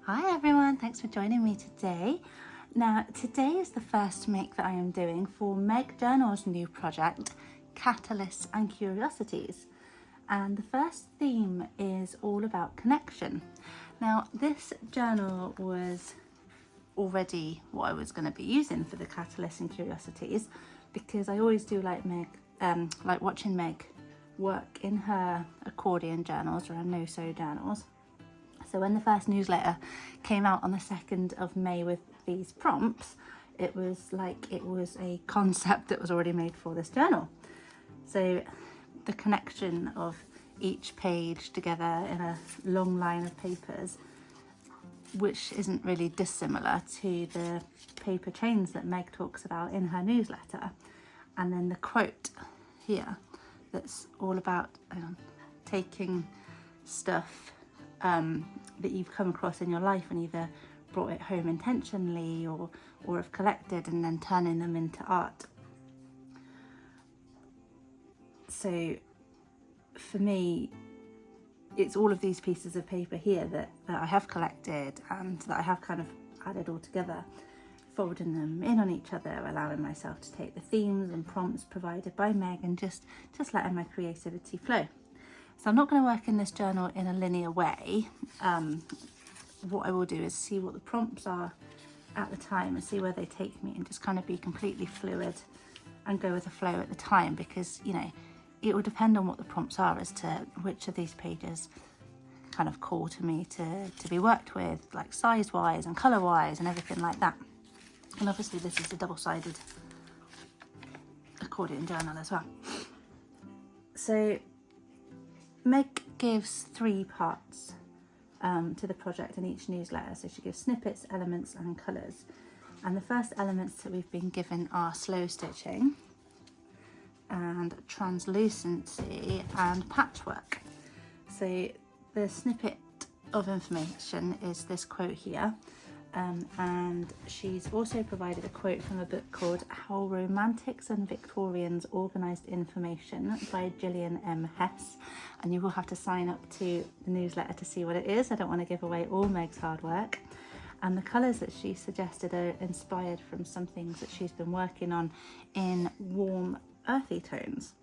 Hi everyone, thanks for joining me today. Now today is the first make that I am doing for Meg Journal's new project, Catalysts and Curiosities. And the first theme is all about connection. Now this journal was already what I was going to be using for the Catalysts and Curiosities, because I always do like watching Meg work in her accordion journals or her no-sew journals. So when the first newsletter came out on the 2nd of May with these prompts, it was like it was a concept that was already made for this journal. So the connection of each page together in a long line of papers, which isn't really dissimilar to the paper chains that Meg talks about in her newsletter. And then the quote here that's all about taking stuff that you've come across in your life and either brought it home intentionally or have collected and then turning them into art. So for me, it's all of these pieces of paper here that I have collected and that I have kind of added all together, folding them in on each other, allowing myself to take the themes and prompts provided by Meg and just letting my creativity flow. So I'm not going to work in this journal in a linear way. What I will do is see what the prompts are at the time and see where they take me and just kind of be completely fluid and go with the flow at the time, because it will depend on what the prompts are as to which of these pages kind of call to me to be worked with, like size wise and colour wise and everything like that. And obviously this is a double-sided accordion journal as well. So Meg gives 3 parts to the project in each newsletter. So she gives snippets, elements and colours. And the first elements that we've been given are slow stitching and translucency and patchwork. So the snippet of information is this quote here. And she's also provided a quote from a book called How Romantics and Victorians Organised Information by Gillian M. Hess. And you will have to sign up to the newsletter to see what it is. I don't want to give away all Meg's hard work. And the colours that she suggested are inspired from some things that she's been working on in warm, earthy tones.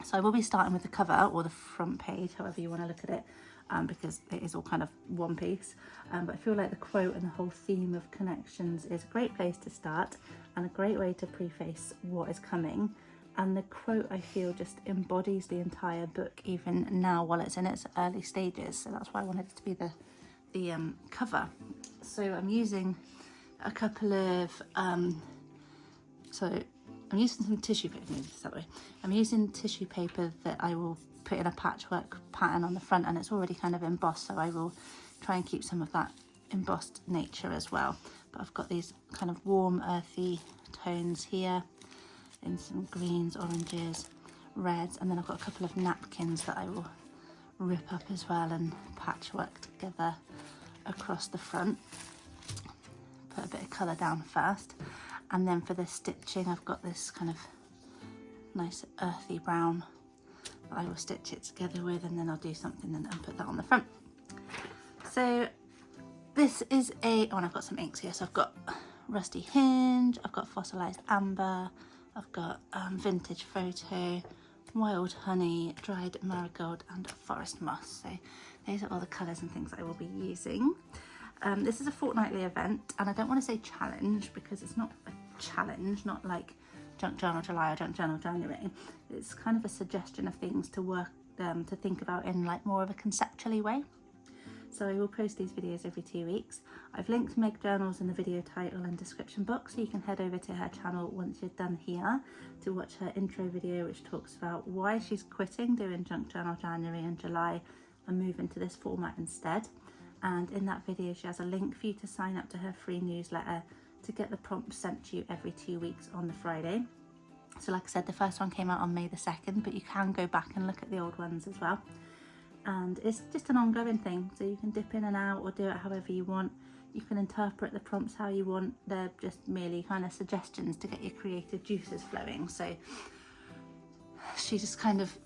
So I will be starting with the cover or the front page, however you want to look at it. Because it is all kind of one piece, but I feel like the quote and the whole theme of connections is a great place to start and a great way to preface what is coming. And the quote, I feel, just embodies the entire book even now while it's in its early stages, so that's why I wanted it to be the cover. So I'm using a couple of I'm using some tissue paper. That way I'm using tissue paper that I will put in a patchwork pattern on the front, and it's already kind of embossed, so I will try and keep some of that embossed nature as well. But I've got these kind of warm earthy tones here in some greens, oranges, reds, and then I've got a couple of napkins that I will rip up as well and patchwork together across the front. Put a bit of colour down first, and then for the stitching I've got this kind of nice earthy brown I will stitch it together with, and then I'll do something and put that on the front. So this is and I've got some inks here. So I've got Rusty Hinge, I've got Fossilized Amber, I've got Vintage Photo, Wild Honey, Dried Marigold and Forest Moss. So those are all the colours and things I will be using. This is a fortnightly event, and I don't want to say challenge because it's not a challenge, not like Junk Journal July or Junk Journal January. It's kind of a suggestion of things to work to think about in like more of a conceptually way. So I will post these videos every 2 weeks. I've linked Meg Journals in the video title and description box, so you can head over to her channel once you're done here to watch her intro video, which talks about why she's quitting doing Junk Journal January and July and moving to this format instead. And in that video she has a link for you to sign up to her free newsletter to get the prompts sent to you every 2 weeks on the Friday. So like I said, the first one came out on May the 2nd, but you can go back and look at the old ones as well. And it's just an ongoing thing, so you can dip in and out or do it however you want. You can interpret the prompts how you want. They're just merely kind of suggestions to get your creative juices flowing. So she just kind of,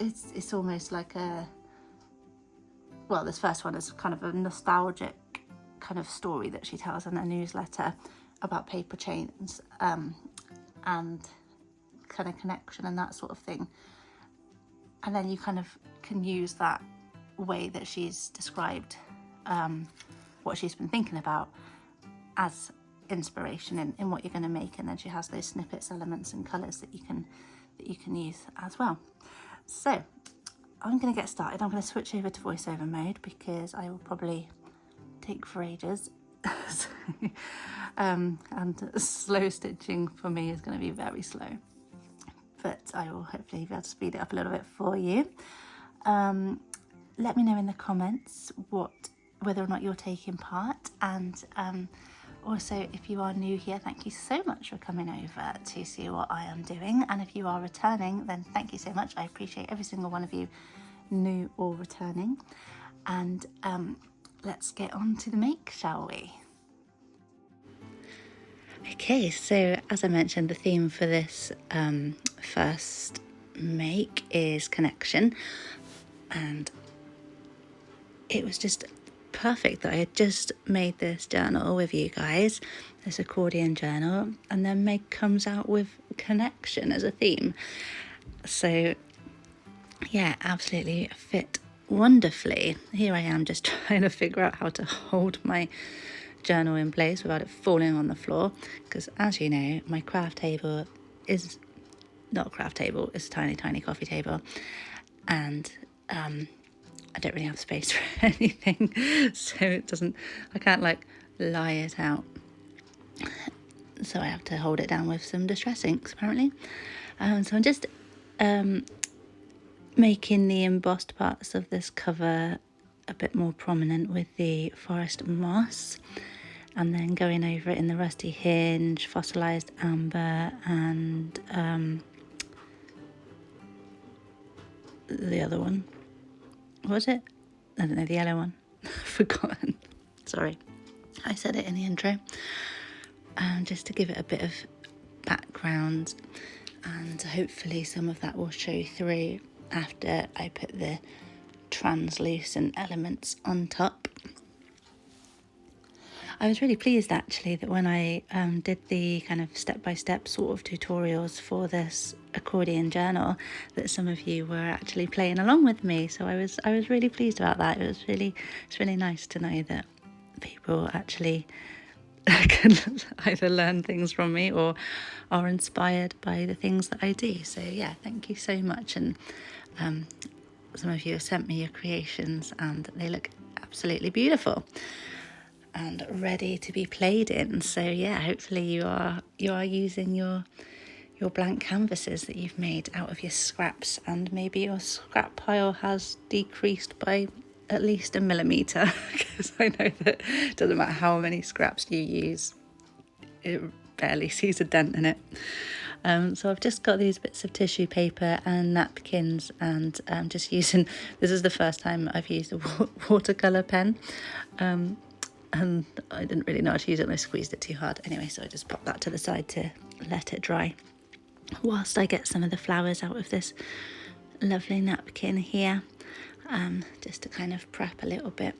it's almost like a, well, this first one is kind of a nostalgic kind of story that she tells in her newsletter about paper chains, and kind of connection and that sort of thing. And then you kind of can use that way that she's described what she's been thinking about as inspiration in what you're going to make. And then she has those snippets, elements and colours that you can use as well. So I'm going to get started. I'm going to switch over to voiceover mode because I will probably take for ages. And slow stitching for me is going to be very slow, but I will hopefully be able to speed it up a little bit for you. Let me know in the comments whether or not you're taking part, and also if you are new here, thank you so much for coming over to see what I am doing, and if you are returning, then thank you so much. I appreciate every single one of you, new or returning. And let's get on to the make, shall we? Okay, so as I mentioned, the theme for this first make is connection, and it was just perfect that I had just made this journal with you guys, this accordion journal, and then Meg comes out with connection as a theme. So yeah, absolutely fit wonderfully. Here I am just trying to figure out how to hold my journal in place without it falling on the floor, because as you know, my craft table is not a craft table, it's a tiny coffee table, and I don't really have space for anything, so I can't like lie it out, so I have to hold it down with some distress inks apparently. So I'm just making the embossed parts of this cover a bit more prominent with the forest moss, and then going over it in the rusty hinge, fossilized amber, and the other one, what was it? I don't know, the yellow one. Forgotten. Sorry, I said it in the intro. Just to give it a bit of background, and hopefully some of that will show through after I put the translucent elements on top. I was really pleased actually that when I did the kind of step-by-step sort of tutorials for this accordion journal, that some of you were actually playing along with me. So I was really pleased about that. It's really nice to know that people actually can either learn things from me or are inspired by the things that I do. So yeah, thank you so much. And some of you have sent me your creations and they look absolutely beautiful and ready to be played in. So yeah, hopefully you are using your blank canvases that you've made out of your scraps, and maybe your scrap pile has decreased by at least 1 millimetre, because I know that it doesn't matter how many scraps you use, it barely sees a dent in it. So I've just got these bits of tissue paper and napkins, and I'm just using, this is the first time I've used a watercolour pen, and I didn't really know how to use it and I squeezed it too hard. Anyway, so I just popped that to the side to let it dry whilst I get some of the flowers out of this lovely napkin here, just to kind of prep a little bit.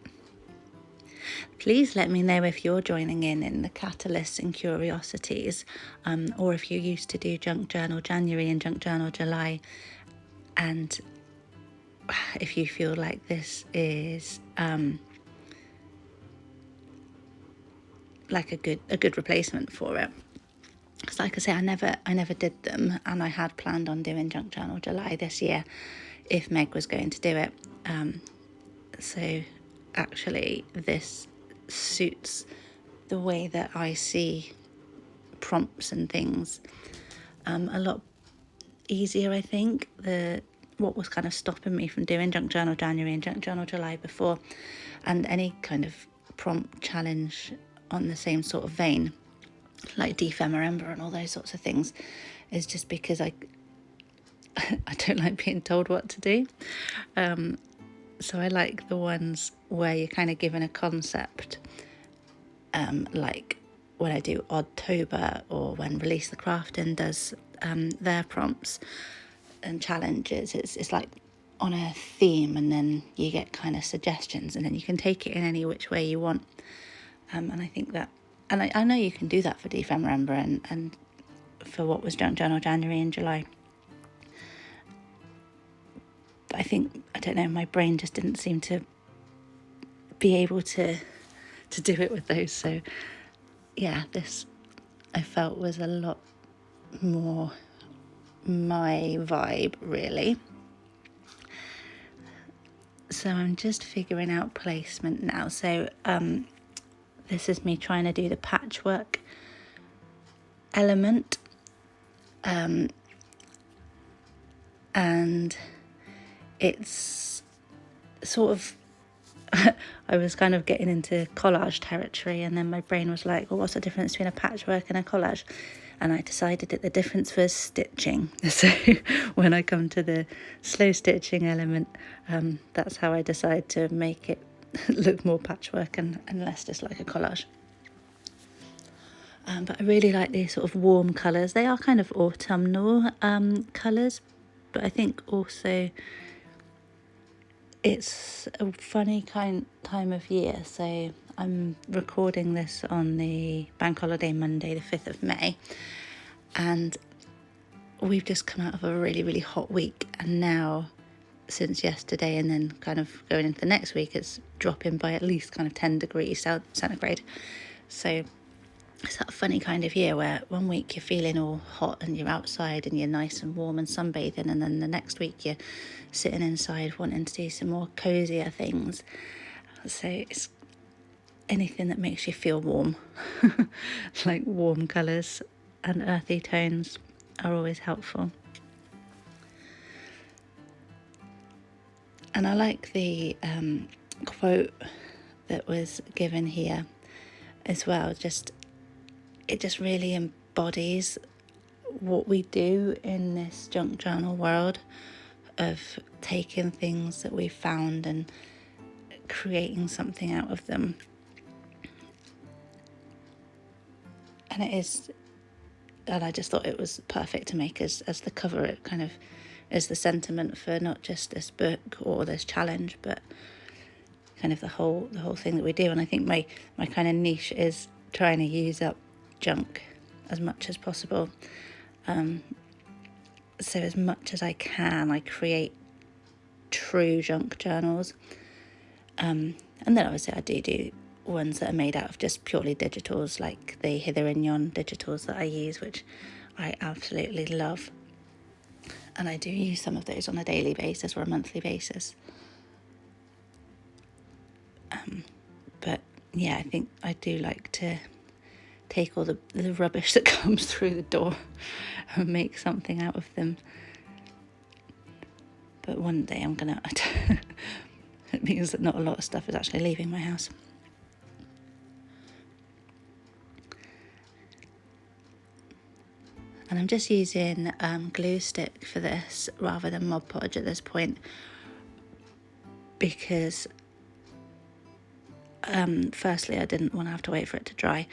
Please let me know if you're joining in the Catalysts and Curiosities, or if you used to do Junk Journal January and Junk Journal July, and if you feel like this is like a good replacement for it. Because like I say, I never did them, and I had planned on doing Junk Journal July this year if Meg was going to do it. So actually this suits the way that I see prompts and things a lot easier, I think. What was kind of stopping me from doing Junk Journal January and Junk Journal July before, and any kind of prompt challenge on the same sort of vein, like Defemorember and all those sorts of things, is just because I don't like being told what to do. So I like the ones where you're kind of given a concept, like when I do Oddtober, or when Release the Crafting does their prompts and challenges. It's like on a theme, and then you get kind of suggestions, and then you can take it in any which way you want. And I think that, and I know you can do that for December and for what was Junk Journal January and July. But I think, I don't know, my brain just didn't seem to be able to do it with those. So yeah, this I felt was a lot more my vibe, really. So I'm just figuring out placement now. So this is me trying to do the patchwork element, and it's sort of I was kind of getting into collage territory, and then my brain was like, well, what's the difference between a patchwork and a collage? And I decided that the difference was stitching. So when I come to the slow stitching element, that's how I decide to make it look more patchwork and less just like a collage. But I really like these sort of warm colours. They are kind of autumnal colours, but I think also it's a funny time of year. So I'm recording this on the bank holiday Monday, the 5th of May, and we've just come out of a really, really hot week, and now since yesterday and then kind of going into the next week, it's dropping by at least kind of 10 degrees centigrade. So it's that funny kind of year where one week you're feeling all hot and you're outside and you're nice and warm and sunbathing, and then the next week you're sitting inside wanting to do some more cozier things. So it's anything that makes you feel warm, like warm colours and earthy tones are always helpful. And I like the quote that was given here as well. It just really embodies what we do in this junk journal world of taking things that we found and creating something out of them. And I just thought it was perfect to make as the cover. It kind of is the sentiment for not just this book or this challenge, but kind of the whole thing that we do. And I think my kind of niche is trying to use up junk as much as possible. So as much as I can, I create true junk journals. And then obviously I do ones that are made out of just purely digitals, like the Hither and Yon digitals that I use, which I absolutely love. And I do use some of those on a daily basis or a monthly basis. But yeah, I think I do like to take all the rubbish that comes through the door and make something out of them. But one day I'm gonna it means that not a lot of stuff is actually leaving my house. And I'm just using glue stick for this rather than Mod Podge at this point, because firstly I didn't want to have to wait for it to dry,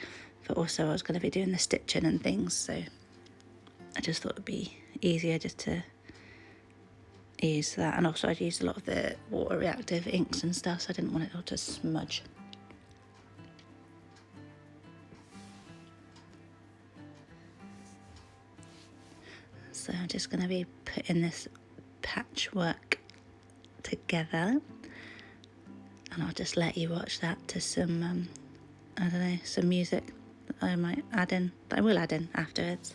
but also I was going to be doing the stitching and things, so I just thought it'd be easier just to use that. And also I'd used a lot of the water reactive inks and stuff, so I didn't want it all to smudge. So I'm just going to be putting this patchwork together, and I'll just let you watch that to some I don't know, some music that I might add in, that I will add in afterwards.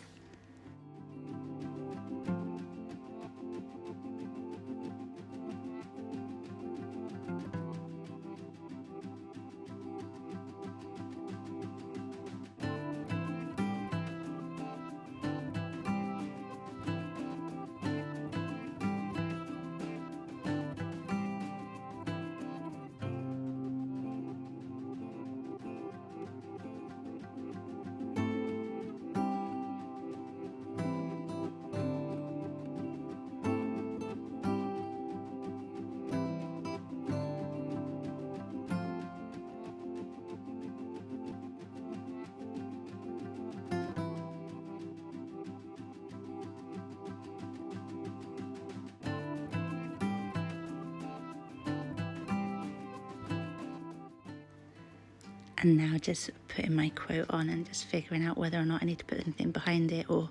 and now just putting my quote on and just figuring out whether or not I need to put anything behind it or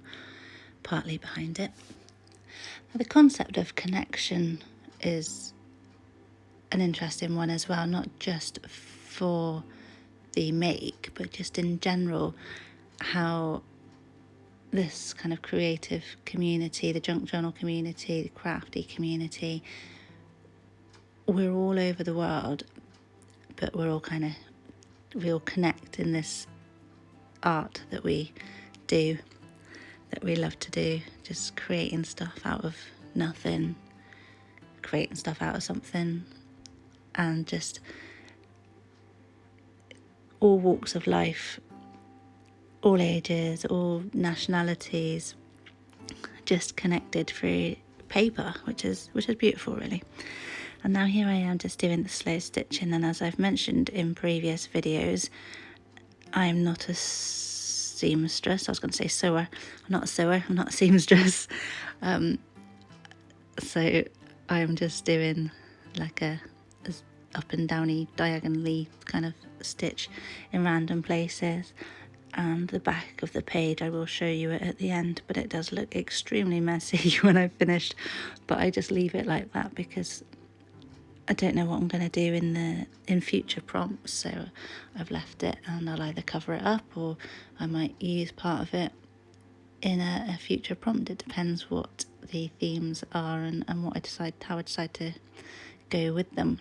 partly behind it. Now, the concept of connection is an interesting one as well, not just for the make, but just in general, how this kind of creative community, the junk journal community, the crafty community, we're all over the world, but we all connect in this art that we do, that we love to do, just creating stuff out of nothing, creating stuff out of something, and just all walks of life, all ages, all nationalities, just connected through paper, which is beautiful, really. And now here I am just doing the slow stitching, and as I've mentioned in previous videos, I'm not a seamstress. I was going to say sewer. I'm not a sewer, I'm not a seamstress. So I'm just doing like a up and downy, diagonally kind of stitch in random places. And the back of the page, I will show you it at the end, but it does look extremely messy when I've finished. But I just leave it like that because I don't know what I'm going to do in future prompts, so I've left it, and I'll either cover it up or I might use part of it in a future prompt. It depends what the themes are and how I decide to go with them.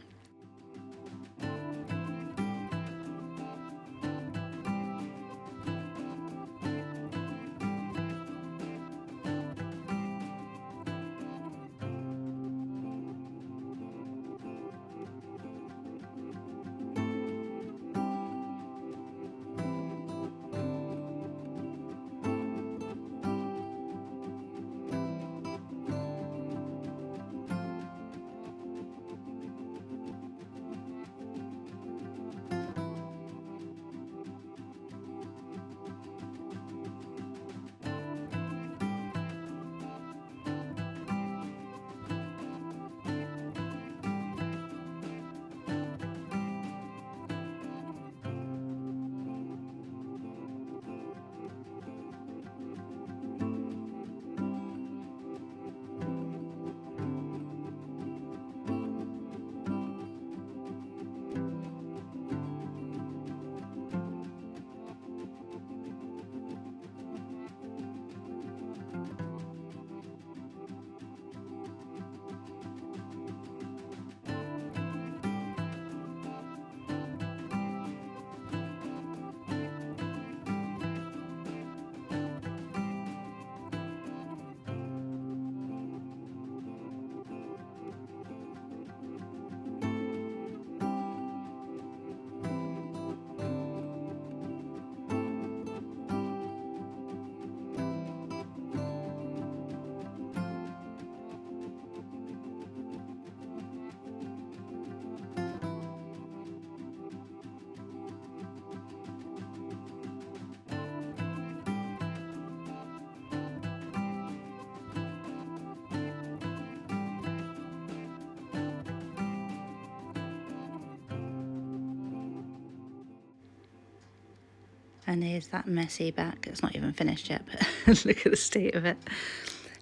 And here's that messy back. It's not even finished yet, but look at the state of it.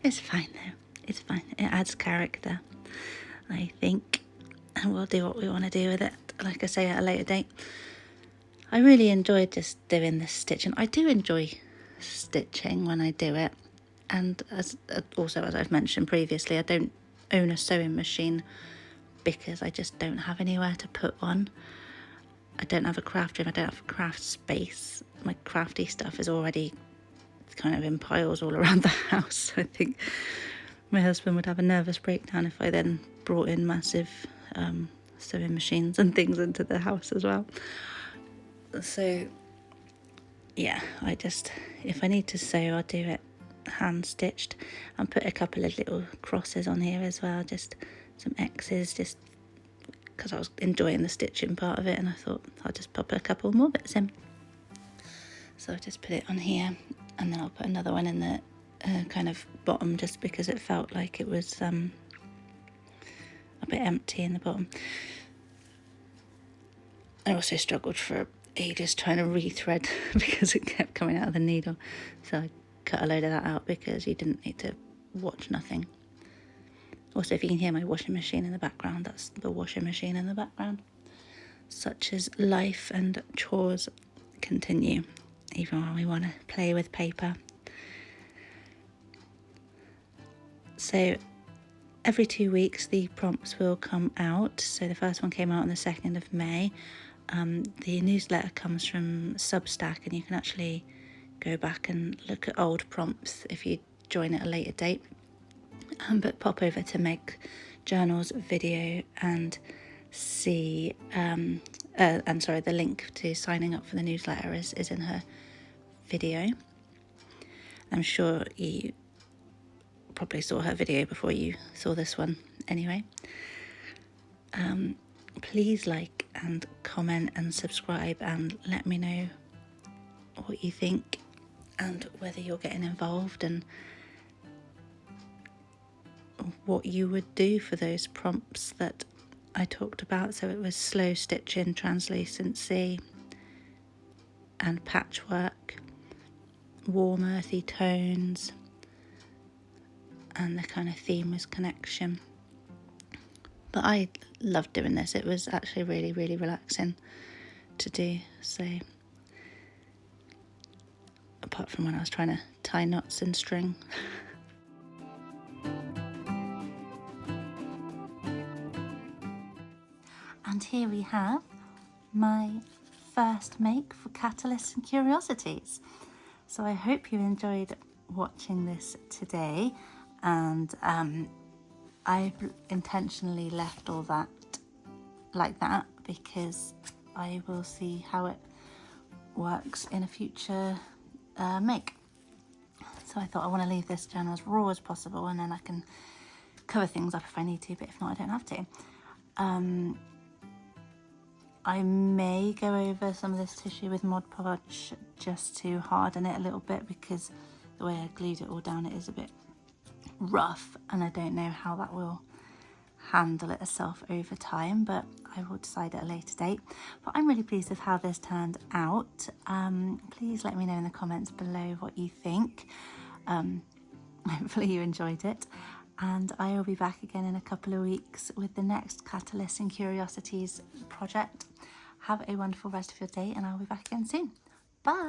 It's fine though. It's fine. It adds character, I think. And we'll do what we want to do with it, like I say, at a later date. I really enjoyed just doing this stitching. I do enjoy stitching when I do it. And as I've mentioned previously, I don't own a sewing machine because I just don't have anywhere to put one. I don't have a craft room, I don't have a craft space. My crafty stuff is already kind of in piles all around the house. I think my husband would have a nervous breakdown if I then brought in massive sewing machines and things into the house as well. So yeah, if I need to sew, I'll do it hand stitched, and put a couple of little crosses on here as well, just some X's, just because I was enjoying the stitching part of it, and I thought I'll just pop a couple more bits in. So I'll just put it on here, and then I'll put another one in the kind of bottom, just because it felt like it was a bit empty in the bottom. I also struggled for ages trying to rethread because it kept coming out of the needle. So I cut a load of that out because you didn't need to watch nothing. Also, if you can hear my washing machine in the background, that's the washing machine in the background. Such as life and chores continue, even when we want to play with paper. So every 2 weeks the prompts will come out. So the first one came out on the 2nd of May. The newsletter comes from Substack, and you can actually go back and look at old prompts if you join at a later date. But pop over to Meg Journal's video and see, the link to signing up for the newsletter is in her video. I'm sure you probably saw her video before you saw this one anyway. Please like and comment and subscribe and let me know what you think and whether you're getting involved and what you would do for those prompts that I talked about. So it was slow stitching, translucency and patchwork, warm earthy tones, and the kind of theme was connection. But I loved doing this. It was actually really, really relaxing to do. So apart from when I was trying to tie knots in string. And here we have my first make for Catalysts and Curiosities. So I hope you enjoyed watching this today, and I've intentionally left all that like that because I will see how it works in a future make. So I thought I want to leave this journal as raw as possible, and then I can cover things up if I need to, but if not, I don't have to. I may go over some of this tissue with Mod Podge just to harden it a little bit, because the way I glued it all down, it is a bit rough, and I don't know how that will handle itself over time, but I will decide at a later date. But I'm really pleased with how this turned out. Please let me know in the comments below what you think. Hopefully you enjoyed it, and I will be back again in a couple of weeks with the next Catalysts and Curiosities project. Have a wonderful rest of your day, and I'll be back again soon.